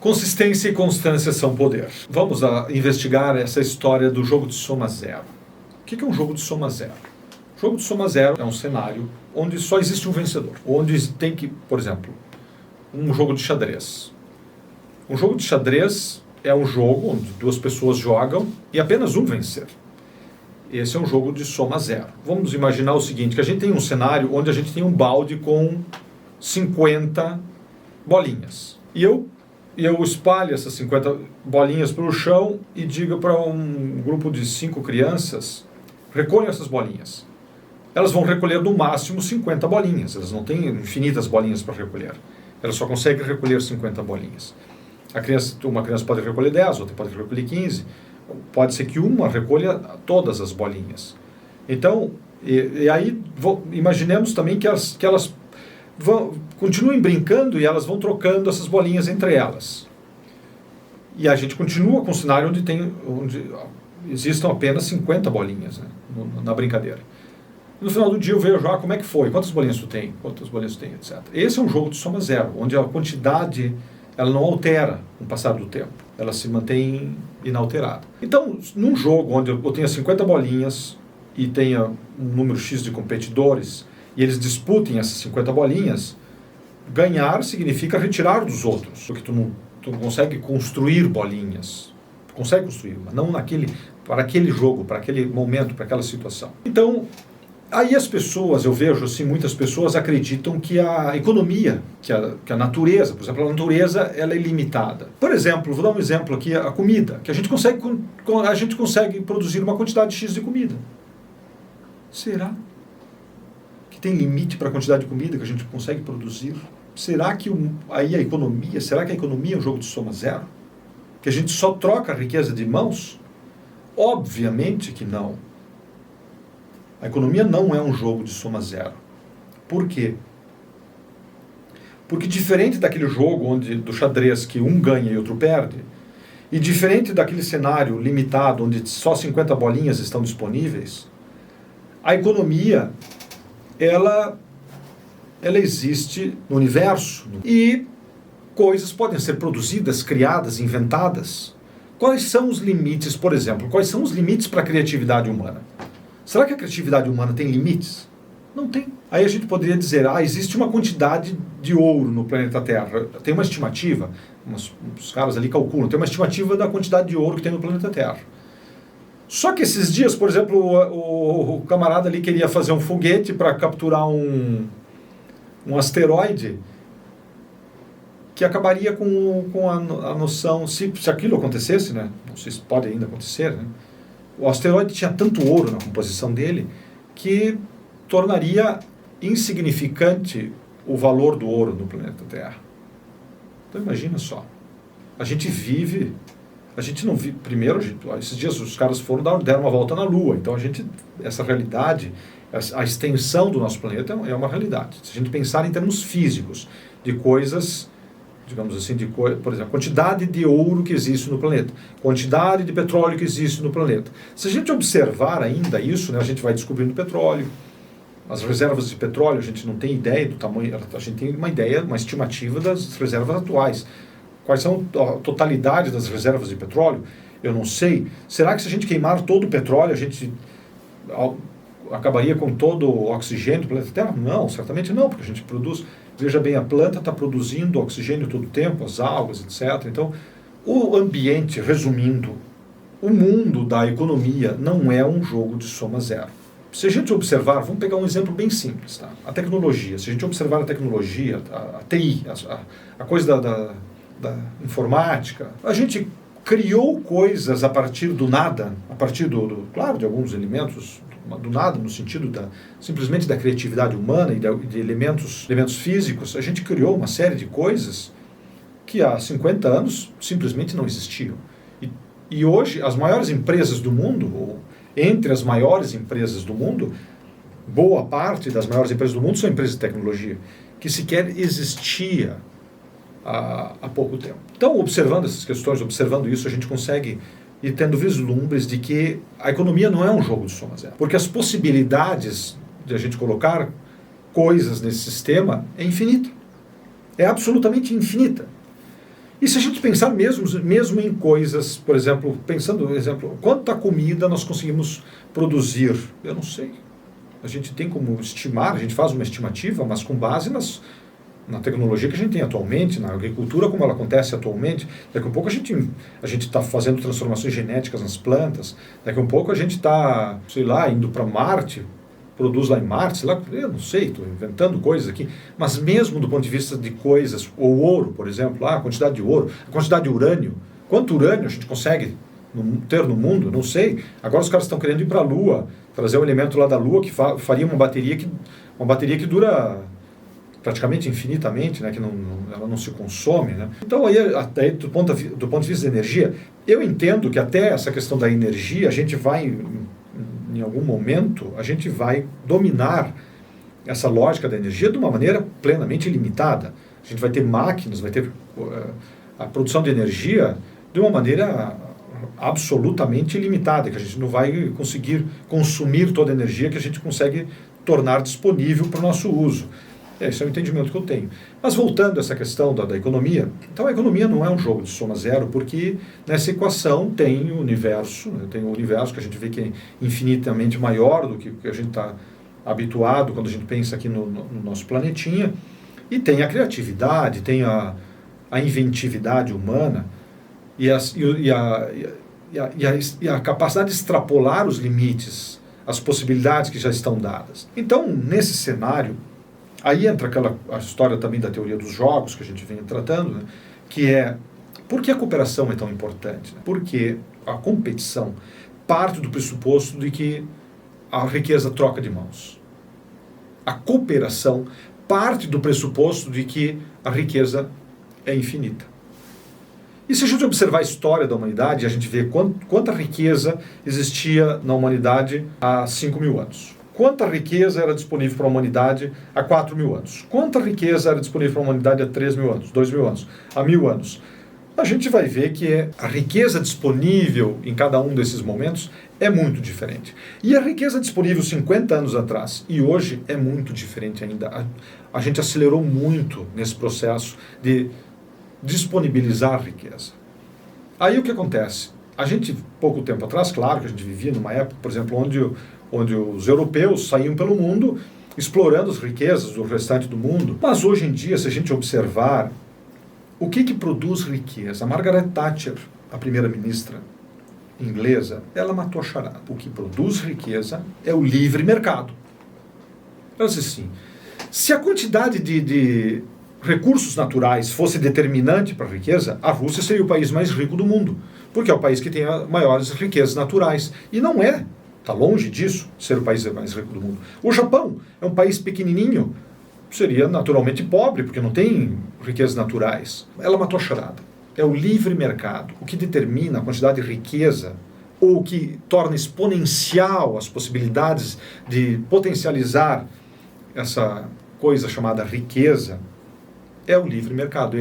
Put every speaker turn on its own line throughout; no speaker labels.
Consistência e constância são poder. Vamos investigar essa história do jogo de soma zero. O que é um jogo de soma zero? O jogo de soma zero é um cenário onde só existe um vencedor. Onde tem que, por exemplo, um jogo de xadrez. Um jogo de xadrez é um jogo onde duas pessoas jogam e apenas um vencer. Esse é um jogo de soma zero. Vamos imaginar o seguinte, que a gente tem um cenário onde a gente tem um balde com 50 bolinhas. E eu espalho essas 50 bolinhas pelo chão e digo para um grupo de 5 crianças, recolham essas bolinhas. Elas vão recolher no máximo 50 bolinhas, elas não têm infinitas bolinhas para recolher. Elas só conseguem recolher 50 bolinhas. Uma criança pode recolher 10, outra pode recolher 15, pode ser que uma recolha todas as bolinhas. Então, aí imaginemos também que elas continuem brincando e elas vão trocando essas bolinhas entre elas. E a gente continua com um cenário onde existam apenas 50 bolinhas, né, na brincadeira. No final do dia eu vejo como é que foi, quantas bolinhas tu tem, etc. Esse é um jogo de soma zero, onde a quantidade ela não altera com o passar do tempo, ela se mantém inalterada. Então, num jogo onde eu tenha 50 bolinhas e tenha um número X de competidores, e eles disputem essas 50 bolinhas, ganhar significa retirar dos outros, porque tu não consegue construir bolinhas. Consegue construir, mas não para aquele jogo, para aquele momento, para aquela situação. Então, aí as pessoas, eu vejo assim, muitas pessoas acreditam que a economia, que a natureza, por exemplo, a natureza ela é ilimitada. Por exemplo, vou dar um exemplo aqui, a comida, que a gente consegue produzir uma quantidade X de comida. Será que tem limite para a quantidade de comida que a gente consegue produzir? Será que a economia é um jogo de soma zero? Que a gente só troca a riqueza de mãos? Obviamente que não. A economia não é um jogo de soma zero. Por quê? Porque diferente daquele jogo do xadrez que um ganha e outro perde, e diferente daquele cenário limitado onde só 50 bolinhas estão disponíveis, a economia ela existe no universo e coisas podem ser produzidas, criadas, inventadas. Quais são os limites, por exemplo? Quais são os limites para a criatividade humana? Será que a criatividade humana tem limites? Não tem. Aí a gente poderia dizer, existe uma quantidade de ouro no planeta Terra. Tem uma estimativa, os caras ali calculam, tem uma estimativa da quantidade de ouro que tem no planeta Terra. Só que esses dias, por exemplo, o camarada ali queria fazer um foguete para capturar um asteroide que acabaria com a noção, se aquilo acontecesse, né? Não sei se pode ainda acontecer, né? O asteroide tinha tanto ouro na composição dele que tornaria insignificante o valor do ouro no planeta Terra. Então imagina só, a gente não vive, primeiro, esses dias os caras deram uma volta na Lua, então essa realidade, a extensão do nosso planeta é uma realidade. Se a gente pensar em termos físicos, de coisas, digamos assim, por exemplo, a quantidade de ouro que existe no planeta, quantidade de petróleo que existe no planeta. Se a gente observar ainda isso, né, a gente vai descobrindo petróleo, as reservas de petróleo, a gente não tem ideia do tamanho, a gente tem uma ideia, uma estimativa das reservas atuais. Quais são a totalidade das reservas de petróleo? Eu não sei. Será que se a gente queimar todo o petróleo, a gente acabaria com todo o oxigênio do planeta Terra? Não, certamente não, porque a gente produz. Veja bem, a planta está produzindo oxigênio todo o tempo, as algas, etc. Então, o ambiente, resumindo, o mundo da economia não é um jogo de soma zero. Se a gente observar, vamos pegar um exemplo bem simples, tá? A tecnologia. Se a gente observar a tecnologia, a TI, a coisa da informática, a gente criou coisas a partir do nada, a partir claro, de alguns elementos do nada, no sentido simplesmente da criatividade humana e de elementos físicos. A gente criou uma série de coisas que há 50 anos simplesmente não existiam. E hoje, as maiores empresas do mundo, ou entre as maiores empresas do mundo, boa parte das maiores empresas do mundo são empresas de tecnologia, que sequer existia há pouco tempo. Então, observando essas questões, observando isso, a gente consegue ir tendo vislumbres de que a economia não é um jogo de soma zero. Porque as possibilidades de a gente colocar coisas nesse sistema é infinita. É absolutamente infinita. E se a gente pensar mesmo em coisas, por exemplo, quanta comida nós conseguimos produzir? Eu não sei. A gente tem como estimar, a gente faz uma estimativa, mas com base na tecnologia que a gente tem atualmente, na agricultura como ela acontece atualmente. Daqui a pouco a gente está fazendo transformações genéticas nas plantas, daqui a pouco a gente está, sei lá, indo para Marte, produz lá em Marte, sei lá, eu não sei, estou inventando coisas aqui, mas mesmo do ponto de vista de coisas, o ouro, por exemplo, a quantidade de ouro, a quantidade de urânio, quanto urânio a gente consegue ter no mundo, não sei. Agora os caras estão querendo ir para a Lua, trazer um elemento lá da Lua que faria uma bateria que dura praticamente infinitamente, né, que ela não se consome, né? Então aí do ponto de vista da energia, eu entendo que até essa questão da energia, a gente vai, em algum momento, a gente vai dominar essa lógica da energia de uma maneira plenamente limitada. A gente vai ter máquinas, vai ter a produção de energia de uma maneira absolutamente limitada, que a gente não vai conseguir consumir toda a energia que a gente consegue tornar disponível para o nosso uso. Esse é o entendimento que eu tenho. Mas voltando a essa questão da economia, então a economia não é um jogo de soma zero, porque nessa equação tem o universo, né? Tem o universo que a gente vê que é infinitamente maior do que a gente está habituado quando a gente pensa aqui no nosso planetinha, e tem a criatividade, tem a inventividade humana e a capacidade de extrapolar os limites, as possibilidades que já estão dadas. Então, nesse cenário, aí entra a história também da teoria dos jogos, que a gente vem tratando, né? Que é, por que a cooperação é tão importante? Porque a competição parte do pressuposto de que a riqueza troca de mãos. A cooperação parte do pressuposto de que a riqueza é infinita. E se a gente observar a história da humanidade, a gente vê quanta riqueza existia na humanidade há 5.000 anos. Quanta riqueza era disponível para a humanidade há 4.000 anos? Quanta riqueza era disponível para a humanidade há 3.000 anos, 2.000 anos, há 1.000 anos? A gente vai ver que a riqueza disponível em cada um desses momentos é muito diferente. E a riqueza disponível 50 anos atrás e hoje é muito diferente ainda. A gente acelerou muito nesse processo de disponibilizar riqueza. Aí o que acontece? A gente, pouco tempo atrás, claro que a gente vivia numa época, por exemplo, onde os europeus saíam pelo mundo explorando as riquezas do restante do mundo. Mas hoje em dia, se a gente observar o que produz riqueza, a Margaret Thatcher, a primeira-ministra inglesa, ela matou a charada. O que produz riqueza é o livre mercado. Ela disse assim, se a quantidade de recursos naturais fosse determinante para a riqueza, a Rússia seria o país mais rico do mundo, porque é o país que tem as maiores riquezas naturais. E não é. Está longe disso, ser o país mais rico do mundo. O Japão é um país pequenininho, seria naturalmente pobre, porque não tem riquezas naturais. Ela matou a charada. É o livre mercado. O que determina a quantidade de riqueza, ou o que torna exponencial as possibilidades de potencializar essa coisa chamada riqueza, é o livre mercado.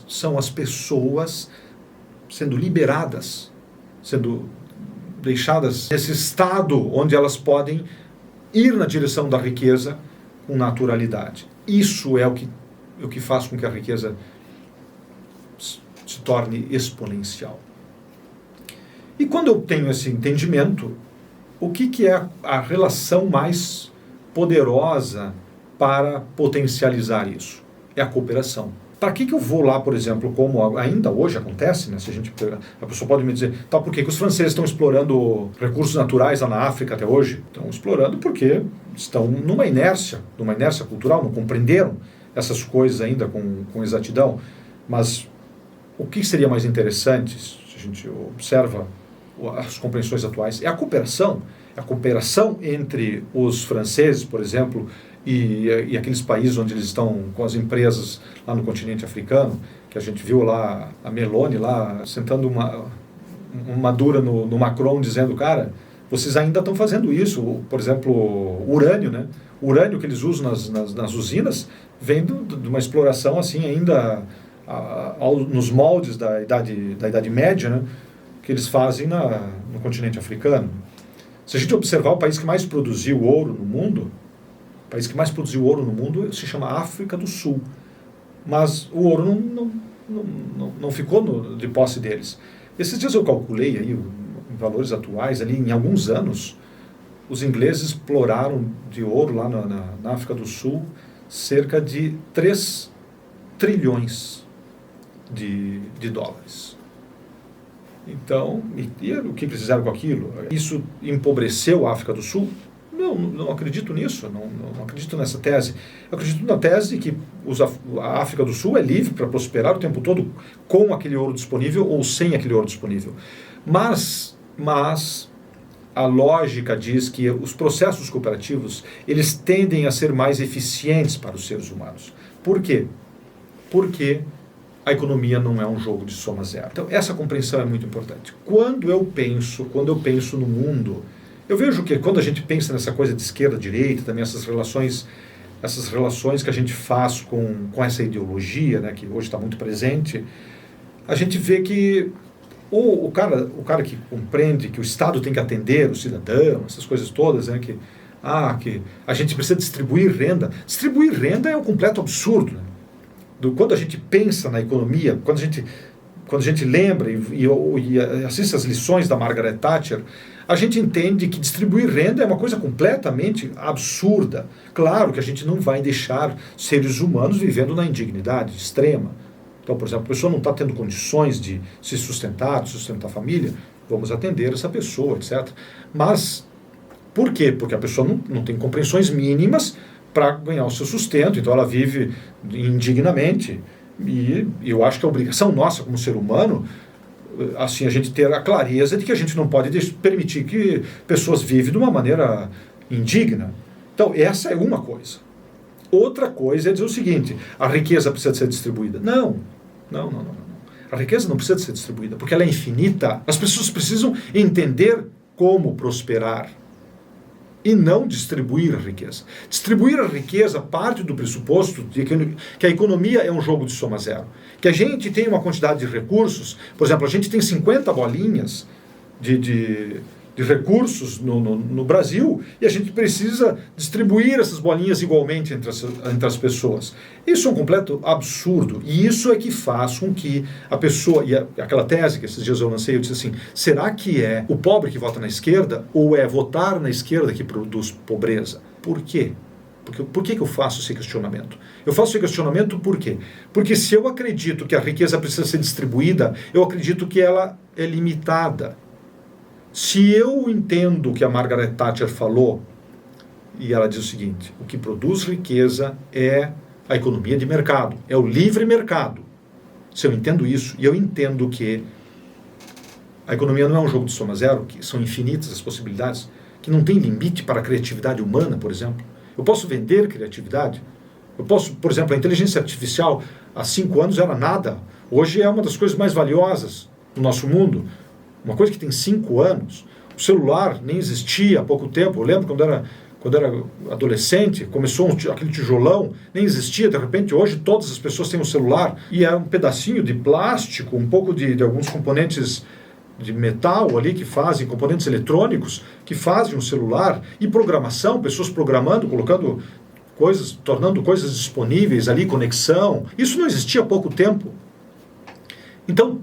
São as pessoas sendo liberadas, sendo deixadas nesse estado onde elas podem ir na direção da riqueza com naturalidade. Isso é o que faz com que a riqueza se torne exponencial. E quando eu tenho esse entendimento, o que é a relação mais poderosa para potencializar isso? É a cooperação. Para que eu vou lá, por exemplo, como ainda hoje acontece, né? Se a pessoa pode me dizer, tá, por que os franceses estão explorando recursos naturais lá na África até hoje? Estão explorando porque estão numa inércia cultural, não compreenderam essas coisas ainda com exatidão. Mas o que seria mais interessante, se a gente observa as compreensões atuais, é a cooperação. É a cooperação entre os franceses, por exemplo, e aqueles países onde eles estão com as empresas lá no continente africano, que a gente viu lá a Meloni lá sentando uma dura no Macron, dizendo, cara, vocês ainda estão fazendo isso. Por exemplo, urânio, né? O urânio que eles usam nas usinas vem de uma exploração assim ainda nos moldes da Idade Média, né? Que eles fazem no continente africano. Se a gente observar o país que mais produziu ouro no mundo, se chama África do Sul. Mas o ouro não ficou de posse deles. Esses dias eu calculei aí, em valores atuais, ali em alguns anos, os ingleses exploraram de ouro lá na África do Sul cerca de 3 trilhões de dólares. Então, e o que eles fizeram com aquilo? Isso empobreceu a África do Sul? Não acredito nisso, não acredito nessa tese. Eu acredito na tese que a África do Sul é livre para prosperar o tempo todo com aquele ouro disponível ou sem aquele ouro disponível. Mas a lógica diz que os processos cooperativos, eles tendem a ser mais eficientes para os seres humanos. Por quê? Porque a economia não é um jogo de soma zero. Então, essa compreensão é muito importante. Quando eu penso no mundo, eu vejo que quando a gente pensa nessa coisa de esquerda-direita, também essas relações que a gente faz com essa ideologia, né, que hoje está muito presente, a gente vê que o cara que compreende que o Estado tem que atender o cidadão, essas coisas todas, né, que a gente precisa distribuir renda. Distribuir renda é um completo absurdo. Né? Quando a gente pensa na economia, quando a gente lembra e assiste as lições da Margaret Thatcher, a gente entende que distribuir renda é uma coisa completamente absurda. Claro que a gente não vai deixar seres humanos vivendo na indignidade extrema. Então, por exemplo, a pessoa não está tendo condições de se sustentar, de sustentar a família, vamos atender essa pessoa, etc. Mas, por quê? Porque a pessoa não tem compreensões mínimas para ganhar o seu sustento, então ela vive indignamente. E eu acho que a obrigação nossa como ser humano, assim, a gente ter a clareza de que a gente não pode permitir que pessoas vivem de uma maneira indigna. Então, essa é uma coisa. Outra coisa é dizer o seguinte: a riqueza precisa ser distribuída. Não. A riqueza não precisa ser distribuída, porque ela é infinita. As pessoas precisam entender como prosperar e não distribuir a riqueza. Distribuir a riqueza parte do pressuposto de que a economia é um jogo de soma zero. Que a gente tem uma quantidade de recursos, por exemplo, a gente tem 50 bolinhas de recursos no Brasil e a gente precisa distribuir essas bolinhas igualmente entre as pessoas. Isso é um completo absurdo. E isso é que faz com que a pessoa... E aquela tese que esses dias eu lancei, eu disse assim, será que é o pobre que vota na esquerda ou é votar na esquerda que produz pobreza? Por quê? Por que eu faço esse questionamento? Eu faço esse questionamento por quê? Porque se eu acredito que a riqueza precisa ser distribuída, eu acredito que ela é limitada. Se eu entendo o que a Margaret Thatcher falou, e ela diz o seguinte: o que produz riqueza é a economia de mercado, é o livre mercado. Se eu entendo isso, e eu entendo que a economia não é um jogo de soma zero, que são infinitas as possibilidades, que não tem limite para a criatividade humana, por exemplo. Eu posso vender criatividade. Eu posso, por exemplo, a inteligência artificial, há 5 anos era nada. Hoje é uma das coisas mais valiosas no nosso mundo. Uma coisa que tem 5 anos. O celular nem existia há pouco tempo. Eu lembro quando era adolescente, começou aquele tijolão, nem existia. De repente, hoje, todas as pessoas têm um celular. E é um pedacinho de plástico, um pouco de alguns componentes de metal ali que fazem, componentes eletrônicos que fazem um celular. E programação, pessoas programando, colocando coisas, tornando coisas disponíveis ali, conexão. Isso não existia há pouco tempo. Então,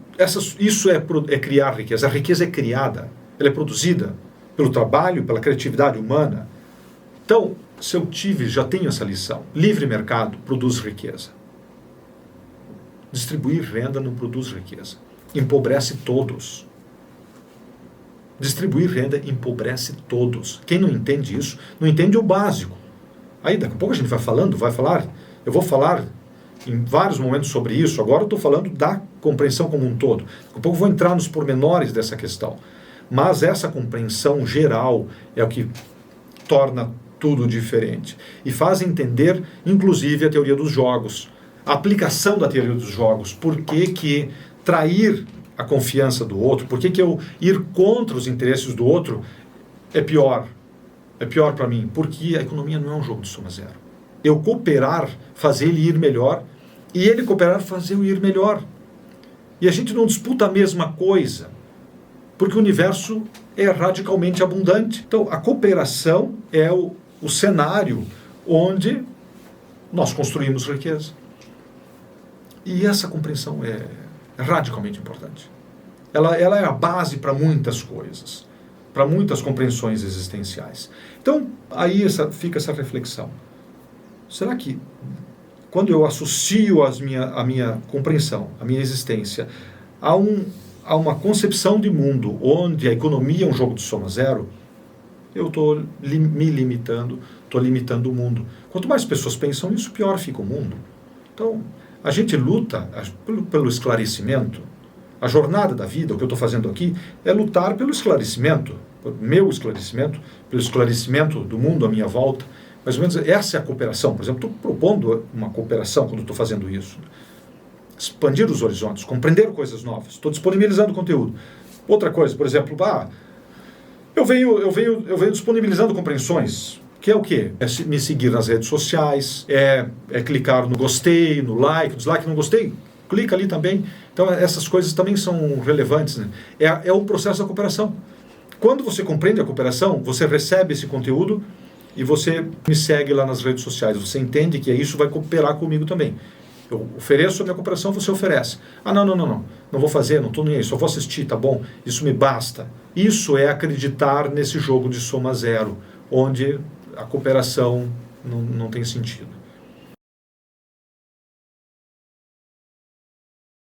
isso é criar riqueza. A riqueza é criada, ela é produzida pelo trabalho, pela criatividade humana. Então, se eu já tenho essa lição. Livre mercado produz riqueza. Distribuir renda não produz riqueza. Empobrece todos. Distribuir renda empobrece todos. Quem não entende isso, não entende o básico. Aí, daqui a pouco a gente vai falar, eu vou falar em vários momentos sobre isso. Agora eu estou falando da compreensão como um todo. Daqui a pouco eu vou entrar nos pormenores dessa questão. Mas essa compreensão geral é o que torna tudo diferente. E faz entender, inclusive, a teoria dos jogos. A aplicação da teoria dos jogos. Por que trair a confiança do outro? Por que eu ir contra os interesses do outro é pior? É pior para mim. Porque a economia não é um jogo de soma zero. Eu cooperar, fazer ele ir melhor, e ele cooperar, fazer eu ir melhor. E a gente não disputa a mesma coisa, porque o universo é radicalmente abundante. Então, a cooperação é o cenário onde nós construímos riqueza. E essa compreensão é radicalmente importante. Ela é a base para muitas coisas, para muitas compreensões existenciais. Então, aí fica essa reflexão. Será que, quando eu associo a minha compreensão, a minha existência, a uma concepção de mundo onde a economia é um jogo de soma zero, eu estou me limitando, estou limitando o mundo. Quanto mais pessoas pensam isso, pior fica o mundo. Então, a gente luta pelo esclarecimento. A jornada da vida, o que eu estou fazendo aqui, é lutar pelo esclarecimento, pelo meu esclarecimento, pelo esclarecimento do mundo à minha volta. Mais ou menos essa é a cooperação. Por exemplo, estou propondo uma cooperação quando estou fazendo isso. Expandir os horizontes, compreender coisas novas. Estou disponibilizando conteúdo. Outra coisa, por exemplo, eu venho disponibilizando compreensões, que é o quê? É me seguir nas redes sociais, é clicar no gostei, no like, dislike, não gostei, clica ali também. Então essas coisas também são relevantes, né? É o processo da cooperação. Quando você compreende a cooperação, você recebe esse conteúdo e você me segue lá nas redes sociais. Você entende que isso vai cooperar comigo também. Eu ofereço a minha cooperação, você oferece. Não vou fazer, não estou nem aí, só vou assistir, tá bom, isso me basta. Isso é acreditar nesse jogo de soma zero, onde a cooperação não tem sentido.